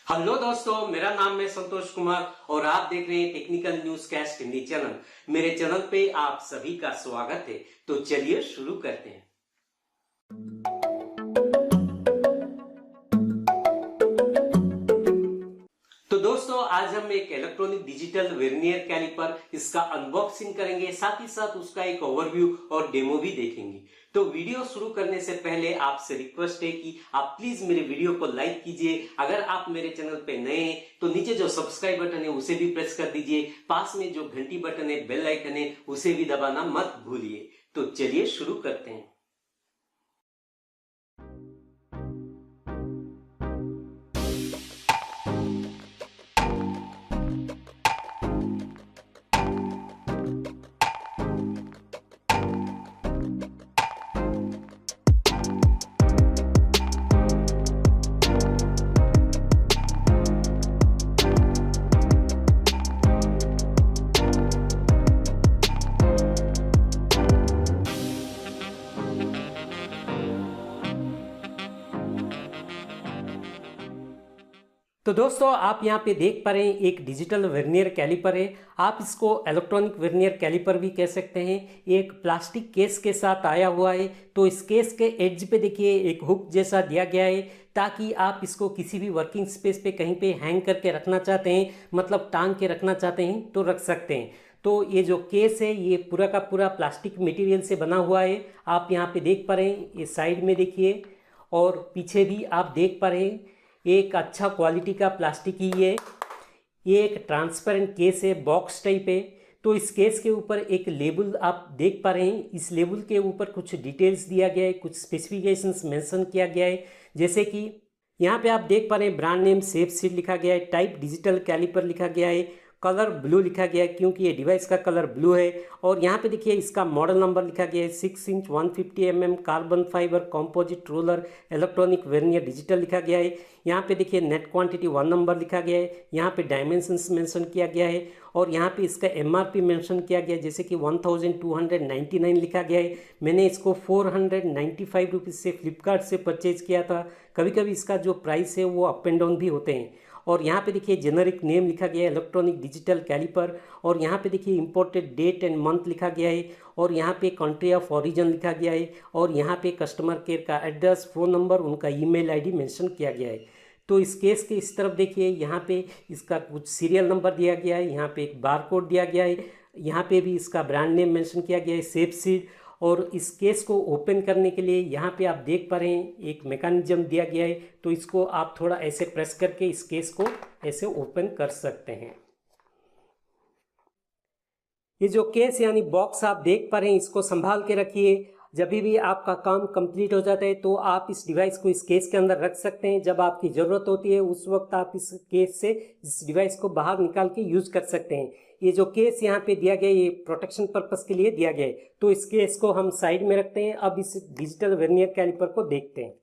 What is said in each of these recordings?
Hello दोस्तों, मेरा नाम है संतोष कुमार और आप देख रहे हैं technical news cast Hindi channel. मेरे चैनल पे आप सभी का स्वागत है। तो चलिए शुरू करते हैं। तो दोस्तों, आज हम एक इलेक्ट्रॉनिक डिजिटल वर्नियर कैलिपर इसका अनबॉक्सिंग करेंगे, साथ ही साथ उसका एक ओवरव्यू और डेमो भी देखेंगे। तो वीडियो शुरू करने से पहले आपसे रिक्वेस्ट है कि आप प्लीज मेरे वीडियो को लाइक कीजिए। अगर आप मेरे चैनल पे नए हैं तो नीचे जो सब्सक्राइब बटन है उसे भी प्रेस कर दीजिए। पास में जो घंटी बटन है, बेल आइकन है, उसे भी दबाना मत भूलिए। तो चलिए शुरू करते हैं। तो दोस्तों, आप यहाँ पे देख पा रहे हैं एक डिजिटल वर्नियर कैलिपर है। आप इसको इलेक्ट्रॉनिक वर्नियर कैलिपर भी कह सकते हैं। एक प्लास्टिक केस के साथ आया हुआ है। तो इस केस के एड्ज पे देखिए एक हुक जैसा दिया गया है, ताकि आप इसको किसी भी वर्किंग स्पेस पे कहीं पे हैंग करके रखना चाहते हैं, मतलब टांग के रखना चाहते हैं तो रख सकते हैं। तो ये जो केस है ये पूरा का पूरा प्लास्टिक मटेरियल से बना हुआ है। आप यहाँ पे देख पा रहे हैं, ये साइड में देखिए और पीछे भी आप देख पा रहे हैं। एक अच्छा क्वालिटी का प्लास्टिक ही है। ये एक ट्रांसपेरेंट केस है, बॉक्स टाइप है। तो इस केस के ऊपर एक लेबल आप देख पा रहे हैं। इस लेबल के ऊपर कुछ डिटेल्स दिया गया है, कुछ स्पेसिफिकेशंस मेंशन किया गया है। जैसे कि यहाँ पे आप देख पा रहे हैं ब्रांड नेम सेफ सीड लिखा गया है, टाइप डिजिटल कैलिपर लिखा गया है, कलर ब्लू लिखा गया है क्योंकि ये डिवाइस का कलर ब्लू है। और यहाँ पे देखिए इसका मॉडल नंबर लिखा गया है 6 inch 150 mm carbon fibre composite roller electronic vernier digital लिखा गया है। यहाँ पे देखिए नेट क्वांटिटी 1 नंबर लिखा गया है। यहाँ पे डायमेंशंस मेंशन किया गया है और यहाँ पे इसका MRP मेंशन किया गया है, जैसे कि 1299 लिखा गया है। मैंने इसको 495 रुपीज़ से फ्लिपकार्ट से परचेज किया था। कभी कभी इसका जो प्राइस है वो अप एंड डाउन भी होते हैं। और यहाँ पे देखिए जेनरिक नेम लिखा गया है इलेक्ट्रॉनिक डिजिटल कैलिपर। और यहाँ पे देखिए इंपोर्टेड डेट एंड मंथ लिखा गया है। और यहाँ पे कंट्री ऑफ ओरिजिन लिखा गया है। और यहाँ पे कस्टमर केयर का एड्रेस, फ़ोन नंबर, उनका ईमेल आईडी मेंशन किया गया है। तो इस केस के इस तरफ देखिए यहाँ पे इसका कुछ सीरियल नंबर दिया गया है। यहाँ पे एक बार कोड दिया गया है। यहाँ पे भी इसका ब्रांड नेम मेंशन किया गया है, सेफ सीड। और इस केस को ओपन करने के लिए यहाँ पे आप देख पा रहे हैं एक मैकेनिज्म दिया गया है। तो इसको आप थोड़ा ऐसे प्रेस करके इस केस को ऐसे ओपन कर सकते हैं। ये जो केस यानी बॉक्स आप देख पा रहे हैं, इसको संभाल के रखिए। जब भी आपका काम कंप्लीट हो जाता है तो आप इस डिवाइस को इस केस के अंदर रख सकते हैं। जब आपकी ज़रूरत होती है उस वक्त आप इस केस से इस डिवाइस को बाहर निकाल के यूज़ कर सकते हैं। ये जो केस यहाँ पे दिया गया है ये प्रोटेक्शन पर्पस के लिए दिया गया है। तो इस केस को हम साइड में रखते हैं। अब इस डिजिटल वर्नियर कैलिपर को देखते हैं।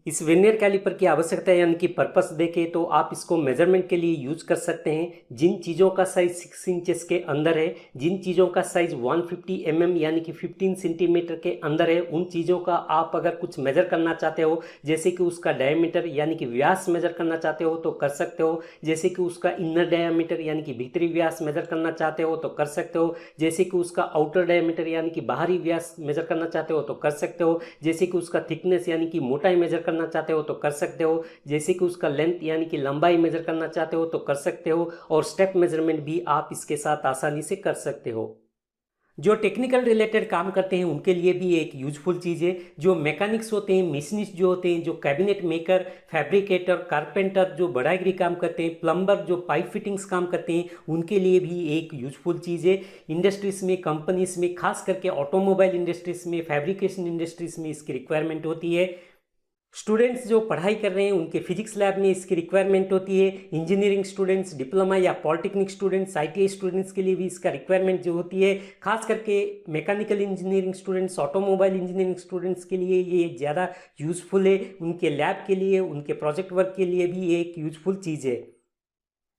इस वर्नियर कैलिपर की आवश्यकता यानी कि पर्पस देखें तो आप इसको मेजरमेंट के लिए यूज कर सकते हैं। जिन चीज़ों का साइज 6 इंचेस के अंदर है, जिन चीज़ों का साइज 150 mm यानी कि 15 सेंटीमीटर के अंदर है, उन चीज़ों का आप अगर कुछ मेजर करना चाहते हो, जैसे कि उसका डायमीटर यानी कि व्यास मेजर करना चाहते हो तो कर सकते हो। जैसे कि उसका इनर डायमीटर यानी कि भीतरी व्यास मेजर करना चाहते हो तो कर सकते हो। जैसे कि उसका आउटर डायमीटर यानी कि बाहरी व्यास मेजर करना चाहते हो तो कर सकते हो। जैसे कि उसका थिकनेस यानी कि मोटाई मेजर करना चाहते हो तो कर सकते हो। जैसे कि उसका लेंथ यानी कि लंबाई मेजर करना चाहते हो तो कर सकते हो। और स्टेप मेजरमेंट भी आप इसके साथ आसानी से कर सकते हो। जो टेक्निकल रिलेटेड काम करते हैं उनके लिए भी एक यूजफुल चीज़ है। जो मैकेनिक्स होते हैं, मशीनिस्ट जो होते हैं, जो कैबिनेट मेकर, फैब्रिकेटर, कारपेंटर जो बढ़ाईगिरी काम करते हैं, प्लम्बर जो पाइप फिटिंग्स काम करते हैं, उनके लिए भी एक यूजफुल चीज़ है। इंडस्ट्रीज़ में, कंपनीज में, खास करके ऑटोमोबाइल इंडस्ट्रीज़ में, फैब्रिकेशन इंडस्ट्रीज़ में इसकी रिक्वायरमेंट होती है। स्टूडेंट्स जो पढ़ाई कर रहे हैं उनके फिजिक्स लैब में इसकी रिक्वायरमेंट होती है। इंजीनियरिंग स्टूडेंट्स, डिप्लोमा या पॉलिटेक्निक स्टूडेंट्स, ITI स्टूडेंट्स के लिए भी इसका रिक्वायरमेंट जो होती है। खास करके mechanical engineering students, automobile engineering students के लिए ये ज़्यादा यूज़फुल है। उनके लैब के लिए, उनके प्रोजेक्ट वर्क के लिए भी एक यूज़फुल चीज़ है।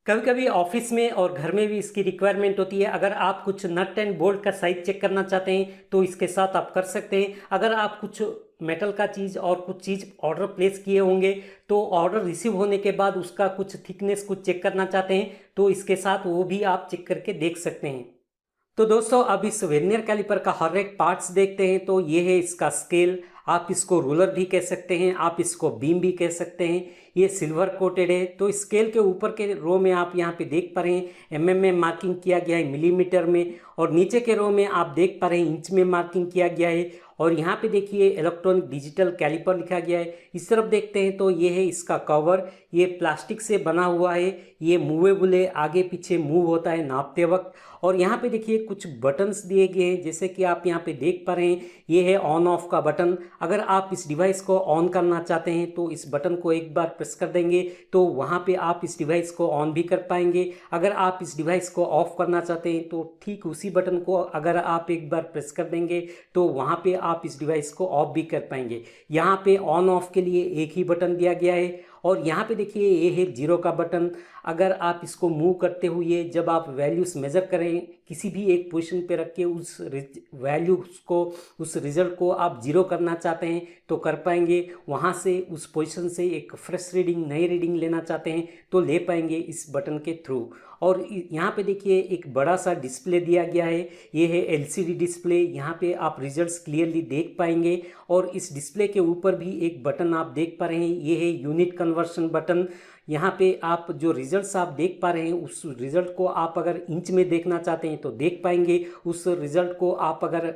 कभी कभी ऑफिस में और घर में भी इसकी रिक्वायरमेंट होती है। अगर आप कुछ नट एंड बोल्ट का साइज चेक करना चाहते हैं तो इसके साथ आप कर सकते हैं। अगर आप कुछ मेटल का चीज़ और कुछ चीज़ ऑर्डर प्लेस किए होंगे, तो ऑर्डर रिसीव होने के बाद उसका कुछ थिकनेस कुछ चेक करना चाहते हैं तो इसके साथ वो भी आप चेक करके देख सकते हैं। तो दोस्तों अब इस वर्नियर कैलिपर का हर एक पार्ट्स देखते हैं। तो ये है इसका स्केल, आप इसको रूलर भी कह सकते हैं, आप इसको बीम भी कह सकते हैं। ये सिल्वर कोटेड है। तो स्केल के ऊपर के रो में आप यहाँ पे देख पा रहे हैं एमएम में मार्किंग किया गया है, मिलीमीटर में, और नीचे के रो में आप देख पा रहे हैं इंच में मार्किंग किया गया है। और यहाँ पे देखिए इलेक्ट्रॉनिक डिजिटल कैलिपर लिखा गया है। इस तरफ देखते हैं तो ये है इसका कवर, ये प्लास्टिक से बना हुआ है, ये मूवेबल है, आगे पीछे मूव होता है नापते वक्त। और यहाँ पे देखिए कुछ बटन्स दिए गए हैं, जैसे कि आप यहाँ पे देख पा रहे हैं ये है ऑन ऑफ का बटन। अगर आप इस डिवाइस को ऑन करना चाहते हैं तो इस बटन को एक बार प्रेस कर देंगे तो वहाँ पे आप इस डिवाइस को ऑन भी कर पाएंगे। अगर आप इस डिवाइस को ऑफ करना चाहते हैं तो ठीक उसी बटन को अगर आप एक बार प्रेस कर देंगे तो वहाँ पे आप इस डिवाइस को ऑफ भी कर पाएंगे। यहाँ पे ऑन ऑफ के लिए एक ही बटन दिया गया है। और यहाँ पे देखिए ये है 0 का बटन। अगर आप इसको मूव करते हुए जब आप वैल्यूज मेज़र करें किसी भी एक पोजीशन पे रख के उस वैल्यूज को, उस रिजल्ट को आप 0 करना चाहते हैं तो कर पाएंगे। वहाँ से उस पोजीशन से एक फ्रेश रीडिंग, नई रीडिंग लेना चाहते हैं तो ले पाएंगे इस बटन के थ्रू। और यहाँ पे देखिए एक बड़ा सा डिस्प्ले दिया गया है, ये है एलसीडी डिस्प्ले। यहाँ पे आप रिजल्ट्स क्लियरली देख पाएंगे। और इस डिस्प्ले के ऊपर भी एक बटन आप देख पा रहे हैं, ये है यूनिट कन्वर्शन बटन। यहाँ पे आप जो रिजल्ट्स आप देख पा रहे हैं उस रिजल्ट को आप अगर इंच में देखना चाहते हैं तो देख पाएंगे, उस रिजल्ट को आप अगर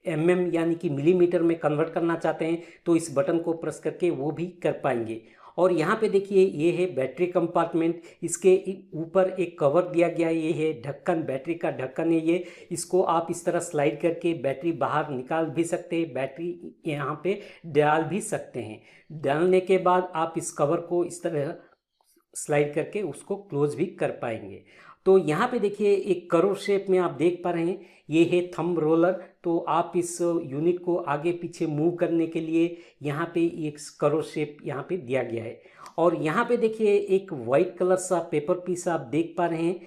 एमएम यानी कि मिलीमीटर में कन्वर्ट करना चाहते हैं तो इस बटन को प्रेस करके वो भी कर पाएंगे। और यहाँ पे देखिए ये है बैटरी कंपार्टमेंट, इसके ऊपर एक कवर दिया गया है, ये है ढक्कन, बैटरी का ढक्कन है ये। इसको आप इस तरह स्लाइड करके बैटरी बाहर निकाल भी सकते हैं, बैटरी यहाँ पे डाल भी सकते हैं। डालने के बाद आप इस कवर को इस तरह स्लाइड करके उसको क्लोज भी कर पाएंगे। तो यहाँ पे देखिए एक करोड़ शेप में आप देख पा रहे हैं, ये है थंब रोलर। तो आप इस यूनिट को आगे पीछे मूव करने के लिए यहाँ पे एक करोड़ शेप यहाँ पे दिया गया है। और यहाँ पे देखिए एक वाइट कलर सा पेपर पीस आप देख पा रहे हैं,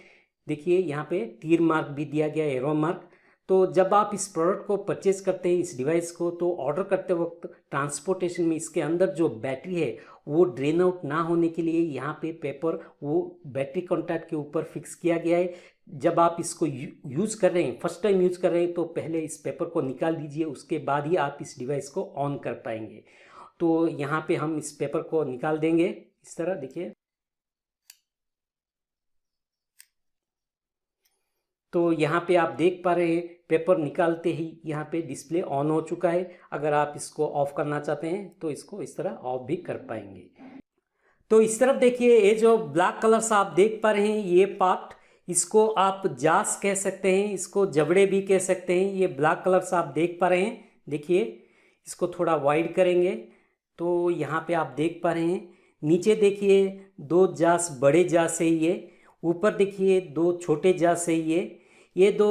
देखिए यहाँ पे तीर मार्क भी दिया गया है, एरो मार्क। तो जब आप इस प्रोडक्ट को परचेज करते हैं इस डिवाइस को, तो ऑर्डर करते वक्त ट्रांसपोर्टेशन में इसके अंदर जो बैटरी है वो ड्रेन आउट ना होने के लिए यहाँ पे पेपर वो बैटरी कॉन्टैक्ट के ऊपर फिक्स किया गया है। जब आप इसको यूज़ कर रहे हैं, फर्स्ट टाइम यूज़ कर रहे हैं, तो पहले इस पेपर को निकाल दीजिए, उसके बाद ही आप इस डिवाइस को ऑन कर पाएंगे। तो यहाँ पे हम इस पेपर को निकाल देंगे इस तरह, देखिए। तो यहाँ पे आप देख पा रहे हैं पेपर निकालते ही यहाँ पे डिस्प्ले ऑन हो चुका है। अगर आप इसको ऑफ करना चाहते हैं तो इसको इस तरह ऑफ भी कर पाएंगे। तो इस तरफ देखिए ये जो ब्लैक कलर सा आप देख पा रहे हैं ये पार्ट, इसको आप जास कह सकते हैं, इसको जबड़े भी कह सकते हैं। ये ब्लैक कलर सा आप देख पा रहे हैं, देखिए इसको थोड़ा वाइड करेंगे तो यहाँ पे आप देख पा रहे हैं। नीचे देखिए 2 जास बड़े जास है ये, ऊपर देखिए 2 छोटे जास है ये 2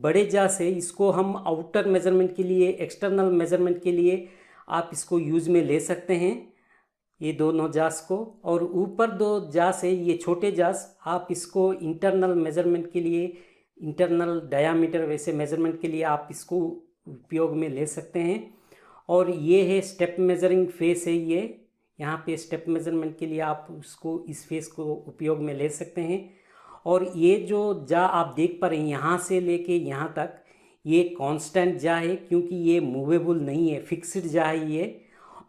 बड़े जास है। इसको हम आउटर मेजरमेंट के लिए, एक्सटर्नल मेजरमेंट के लिए आप इसको यूज़ में ले सकते हैं, ये दोनों जास को। और ऊपर 2 जास है ये छोटे जास, आप इसको इंटरनल मेजरमेंट के लिए, इंटरनल डायामीटर वैसे मेजरमेंट के लिए आप इसको उपयोग में ले सकते हैं। और ये है स्टेप मेजरिंग फेस है ये, यहाँ पे स्टेप मेजरमेंट के लिए आप उसको, इस फेस को उपयोग में ले सकते हैं। और ये जो जा आप देख पा रहे हैं यहाँ से लेके यहाँ तक, ये कांस्टेंट जा है क्योंकि ये मूवेबल नहीं है, फिक्स्ड जा है ये।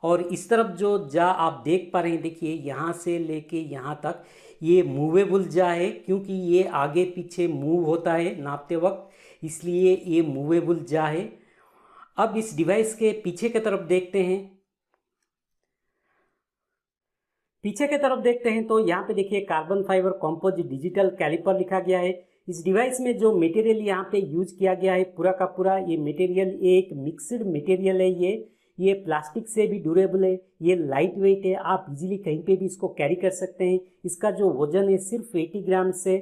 और इस तरफ जो जा आप देख पा रहे हैं, देखिए यहाँ से लेके यहाँ तक ये मूवेबल जा है क्योंकि ये आगे पीछे मूव होता है नापते वक्त, इसलिए ये मूवेबल जा है। अब इस डिवाइस के पीछे की तरफ देखते हैं। पीछे की तरफ देखते हैं तो यहाँ पे देखिए carbon fibre composite digital caliper लिखा गया है। इस डिवाइस में जो मटेरियल यहाँ पे यूज किया गया है पूरा का पूरा ये मटेरियल एक मिक्सड मटेरियल है। ये प्लास्टिक से भी ड्यूरेबल है, ये लाइट वेट है, आप इजीली कहीं पे भी इसको कैरी कर सकते हैं। इसका जो वजन है सिर्फ 80 ग्राम से,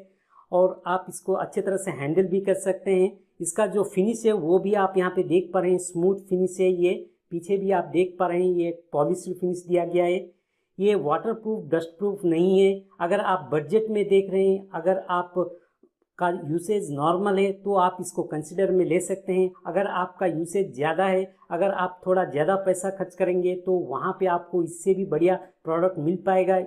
और आप इसको अच्छे तरह से हैंडल भी कर सकते हैं। इसका जो फिनिश है वो भी आप यहाँ पे देख पा रहे हैं, स्मूथ फिनिश है ये। पीछे भी आप देख पा रहे हैं ये पॉलिश्ड फिनिश दिया गया है। ये वाटर प्रूफ, डस्ट प्रूफ नहीं है। अगर आप बजट में देख रहे हैं, अगर आप का यूसेज नॉर्मल है तो आप इसको कंसिडर में ले सकते हैं। अगर आपका यूसेज ज़्यादा है, अगर आप थोड़ा ज़्यादा पैसा खर्च करेंगे तो वहाँ पे आपको इससे भी बढ़िया प्रोडक्ट मिल पाएगा।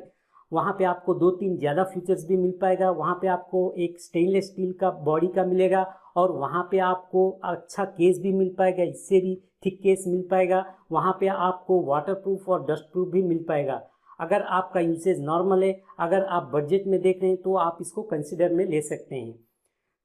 वहाँ पे आपको 2-3 ज़्यादा फीचर्स भी मिल पाएगा। वहाँ पे आपको एक स्टेनलेस स्टील का बॉडी का मिलेगा और वहाँ पे आपको अच्छा केस भी मिल पाएगा, इससे भी थिक केस मिल पाएगा। वहाँ पे आपको वाटरप्रूफ और डस्ट प्रूफ भी मिल पाएगा। अगर आपका यूसेज नॉर्मल है, अगर आप बजट में देख रहे हैं तो आप इसको कंसिडर में ले सकते हैं।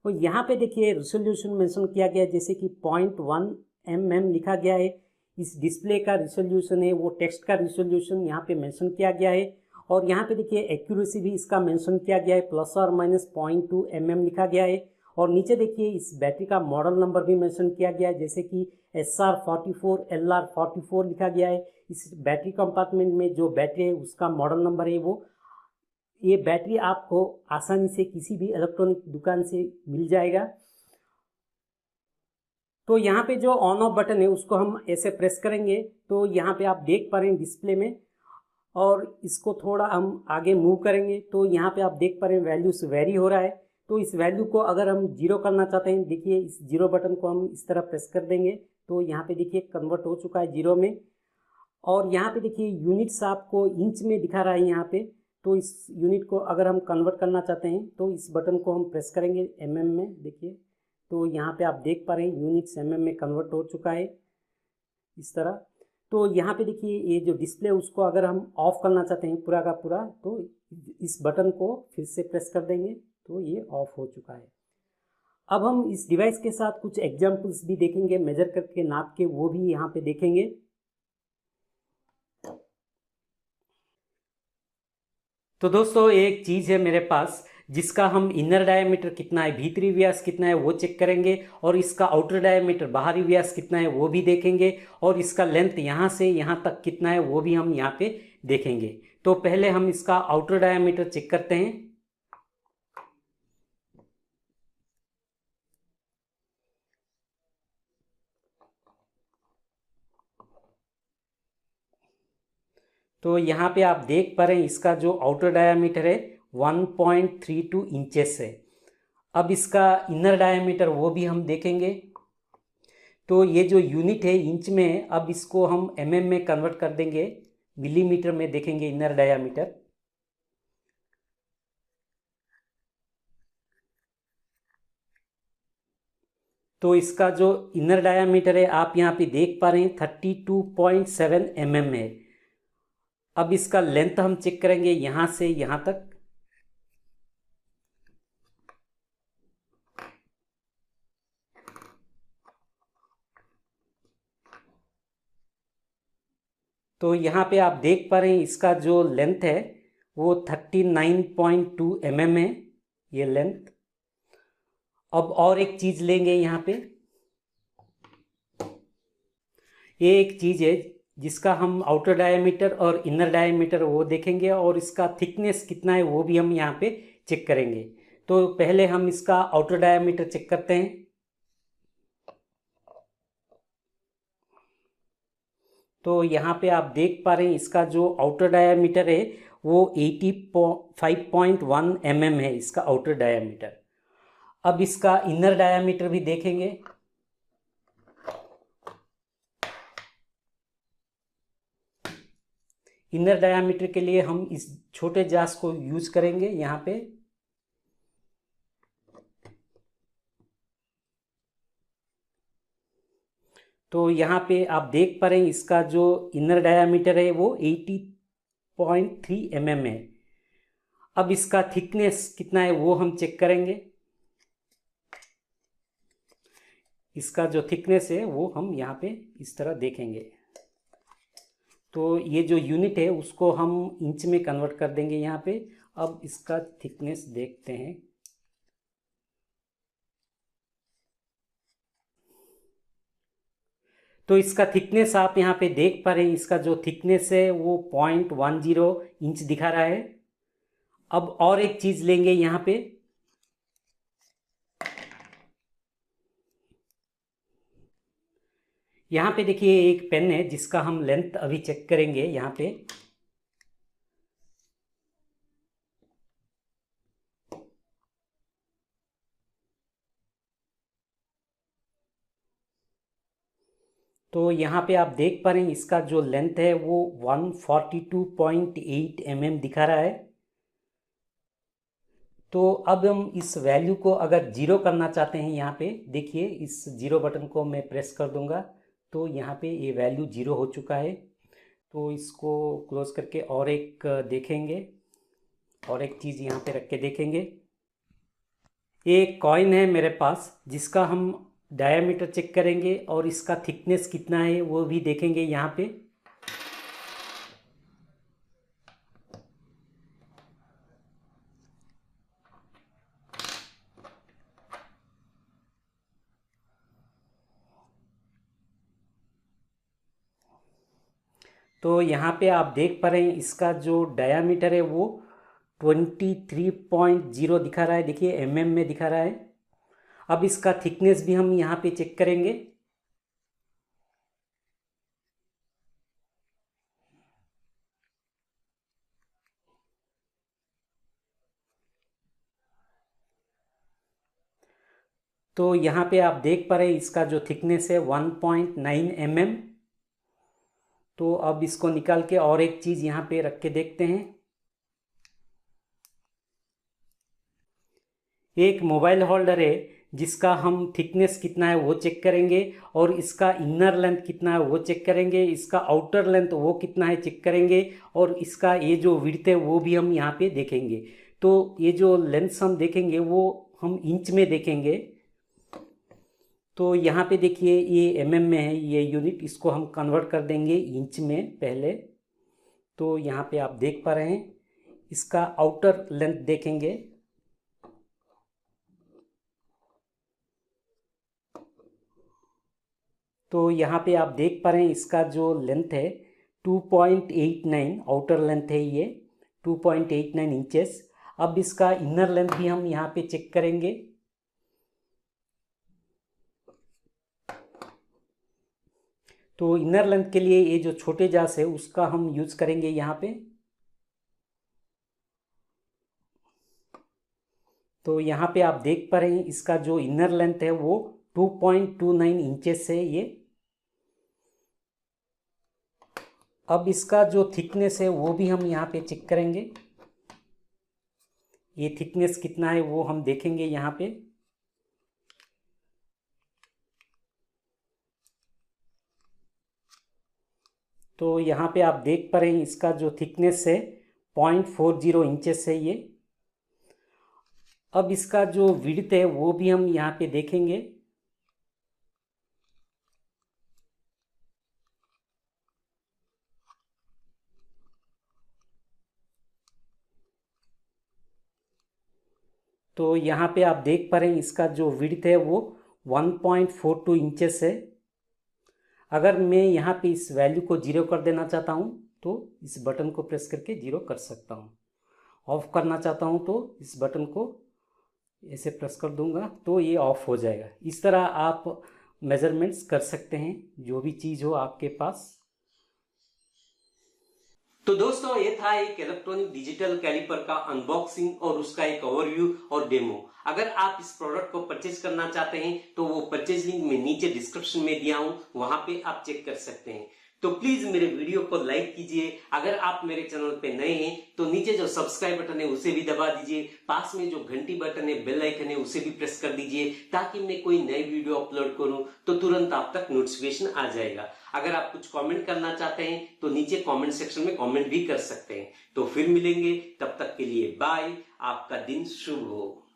तो यहाँ पे देखिए रिसोल्यूशन मेंशन किया गया है, जैसे कि 0.1 mm लिखा गया है। इस डिस्प्ले का रिसोल्यूशन है वो टेक्स्ट का रिसोल्यूशन यहाँ पे मेंशन किया गया है। और यहाँ पे देखिए एक्यूरेसी भी इसका मेंशन किया गया है, ±0.2 mm लिखा गया है। और नीचे देखिए इस बैटरी का मॉडल नंबर भी मेंशन किया गया है, जैसे कि SR44 LR44 लिखा गया है। इस बैटरी कंपार्टमेंट में जो बैटरी है उसका मॉडल नंबर है वो। ये बैटरी आपको आसानी से किसी भी इलेक्ट्रॉनिक दुकान से मिल जाएगा। तो यहाँ पे जो ऑन ऑफ बटन है उसको हम ऐसे प्रेस करेंगे तो यहाँ पे आप देख पा रहे हैं डिस्प्ले में, और इसको थोड़ा हम आगे मूव करेंगे तो यहाँ पे आप देख पा रहे हैं वैल्यूज वेरी हो रहा है। तो इस वैल्यू को अगर हम जीरो करना चाहते हैं, देखिए इस जीरो बटन को हम इस तरह प्रेस कर देंगे तो यहाँ पे देखिए कन्वर्ट हो चुका है जीरो में। और यहाँ पे देखिए यूनिट्स आपको इंच में दिखा रहा है यहाँ पे। तो इस यूनिट को अगर हम कन्वर्ट करना चाहते हैं तो इस बटन को हम प्रेस करेंगे mm में, देखिए तो यहाँ पे आप देख पा रहे हैं यूनिट्स mm में कन्वर्ट हो चुका है इस तरह। तो यहाँ पे देखिए ये जो डिस्प्ले उसको अगर हम ऑफ करना चाहते हैं पूरा का पूरा तो इस बटन को फिर से प्रेस कर देंगे तो ये ऑफ हो चुका है। अब हम इस डिवाइस के साथ कुछ एग्जाम्पल्स भी देखेंगे, मेजर करके नाप के वो भी यहाँ पे देखेंगे। तो दोस्तों एक चीज़ है मेरे पास जिसका हम इनर डायमीटर कितना है, भीतरी व्यास कितना है वो चेक करेंगे, और इसका आउटर डायमीटर बाहरी व्यास कितना है वो भी देखेंगे, और इसका लेंथ यहाँ से यहाँ तक कितना है वो भी हम यहाँ पे देखेंगे। तो पहले हम इसका आउटर डायमीटर चेक करते हैं। तो यहाँ पे आप देख पा रहे हैं इसका जो आउटर डायमीटर है 1.32 इंचेस है। अब इसका इनर डायमीटर वो भी हम देखेंगे। तो ये जो यूनिट है इंच में, अब इसको हम mm में कन्वर्ट कर देंगे, मिलीमीटर में देखेंगे इनर डायमीटर। तो इसका जो इनर डायमीटर है आप यहाँ पे देख पा रहे हैं 32.7 mm है। अब इसका लेंथ हम चेक करेंगे यहाँ से यहाँ तक। तो यहाँ पे आप देख पा रहे हैं इसका जो लेंथ है वो 39.2 mm है ये लेंथ। अब और एक चीज़ लेंगे यहाँ पे, ये एक चीज़ है जिसका हम आउटर डायमीटर और इनर डायमीटर वो देखेंगे, और इसका थिकनेस कितना है वो भी हम यहाँ पे चेक करेंगे। तो पहले हम इसका आउटर डायमीटर चेक करते हैं। तो यहाँ पे आप देख पा रहे हैं इसका जो आउटर डायमीटर है वो 85.1 mm है इसका आउटर डायमीटर। अब इसका इनर डायमीटर भी देखेंगे। इनर डायमीटर के लिए हम इस छोटे जास को यूज करेंगे यहाँ पे। तो यहाँ पे आप देख पा रहे हैं इसका जो इनर डायमीटर है वो 80.3 mm है। अब इसका थिकनेस कितना है वो हम चेक करेंगे। इसका जो थिकनेस है वो हम यहाँ पे इस तरह देखेंगे। तो ये जो यूनिट है उसको हम इंच में कन्वर्ट कर देंगे यहाँ पे। अब इसका थिकनेस देखते हैं। तो इसका थिकनेस आप यहाँ पे देख पा रहे हैं, इसका जो थिकनेस है वो 0.10 इंच दिखा रहा है। अब और एक चीज़ लेंगे यहाँ पे, यहाँ पे देखिए एक पेन है जिसका हम लेंथ अभी चेक करेंगे यहाँ पे। तो यहाँ पे आप देख पा रहे हैं इसका जो लेंथ है वो 142.8 mm दिखा रहा है। तो अब हम इस वैल्यू को अगर जीरो करना चाहते हैं, यहाँ पे देखिए इस जीरो बटन को मैं प्रेस कर दूंगा तो यहाँ पे ये वैल्यू जीरो हो चुका है। तो इसको क्लोज करके और एक देखेंगे, और एक चीज़ यहाँ पे रख के देखेंगे। ये एक कॉइन है मेरे पास जिसका हम डायामीटर चेक करेंगे और इसका थिकनेस कितना है वो भी देखेंगे यहाँ पे। तो यहाँ पे आप देख पा रहे हैं इसका जो डायामीटर है वो 23.0 दिखा रहा है, देखिए mm में दिखा रहा है। अब इसका थिकनेस भी हम यहाँ पे चेक करेंगे। तो यहाँ पे आप देख पा रहे हैं इसका जो थिकनेस है 1.9 mm। तो अब इसको निकाल के और एक चीज़ यहाँ पे रख के देखते हैं। एक मोबाइल होल्डर है जिसका हम थिकनेस कितना है वो चेक करेंगे, और इसका इनर लेंथ कितना है वो चेक करेंगे, इसका आउटर लेंथ वो कितना है चेक करेंगे, और इसका ये जो विड्थ है वो भी हम यहाँ पे देखेंगे। तो ये जो लेंथ हम देखेंगे वो हम इंच में देखेंगे। तो यहाँ पे देखिए ये mm में है ये यूनिट, इसको हम कन्वर्ट कर देंगे इंच में पहले। तो यहाँ पे आप देख पा रहे हैं इसका आउटर लेंथ देखेंगे। तो यहाँ पे आप देख पा रहे हैं इसका जो लेंथ है 2.89 आउटर लेंथ है ये 2.89 इंचेस। अब इसका इनर लेंथ भी हम यहाँ पे चेक करेंगे। तो इनर लेंथ के लिए ये जो छोटे जास है उसका हम यूज करेंगे यहाँ पे। तो यहाँ पे आप देख पा रहे हैं इसका जो इनर लेंथ है वो 2.29 इंचेस है ये। अब इसका जो थिकनेस है वो भी हम यहाँ पे चेक करेंगे। ये थिकनेस कितना है वो हम देखेंगे यहाँ पे। तो यहाँ पे आप देख पा रहे हैं इसका जो थिकनेस है 0.40 इंचेस है ये। अब इसका जो विड्थ है वो भी हम यहाँ पे देखेंगे। तो यहाँ पे आप देख पा रहे हैं इसका जो विड्थ है वो 1.42 इंचेस है। अगर मैं यहाँ पे इस वैल्यू को जीरो कर देना चाहता हूँ तो इस बटन को प्रेस करके जीरो कर सकता हूँ। ऑफ करना चाहता हूँ तो इस बटन को ऐसे प्रेस कर दूंगा तो ये ऑफ हो जाएगा। इस तरह आप मेजरमेंट्स कर सकते हैं जो भी चीज़ हो आपके पास। तो दोस्तों ये था एक इलेक्ट्रॉनिक डिजिटल कैलिपर का अनबॉक्सिंग और उसका एक ओवरव्यू और डेमो। अगर आप इस प्रोडक्ट को परचेज करना चाहते हैं तो वो परचेज लिंक मैं नीचे डिस्क्रिप्शन में दिया हूं, वहां पे आप चेक कर सकते हैं। तो प्लीज मेरे वीडियो को लाइक कीजिए। अगर आप मेरे चैनल पे नए हैं तो नीचे जो सब्सक्राइब बटन है उसे भी दबा दीजिए। पास में जो घंटी बटन है बेल आइकन है उसे भी प्रेस कर दीजिए ताकि मैं कोई नई वीडियो अपलोड करूं तो तुरंत आप तक नोटिफिकेशन आ जाएगा। अगर आप कुछ कमेंट करना चाहते हैं तो नीचे कमेंट सेक्शन में कमेंट भी कर सकते हैं। तो फिर मिलेंगे, तब तक के लिए बाय। आपका दिन शुभ हो।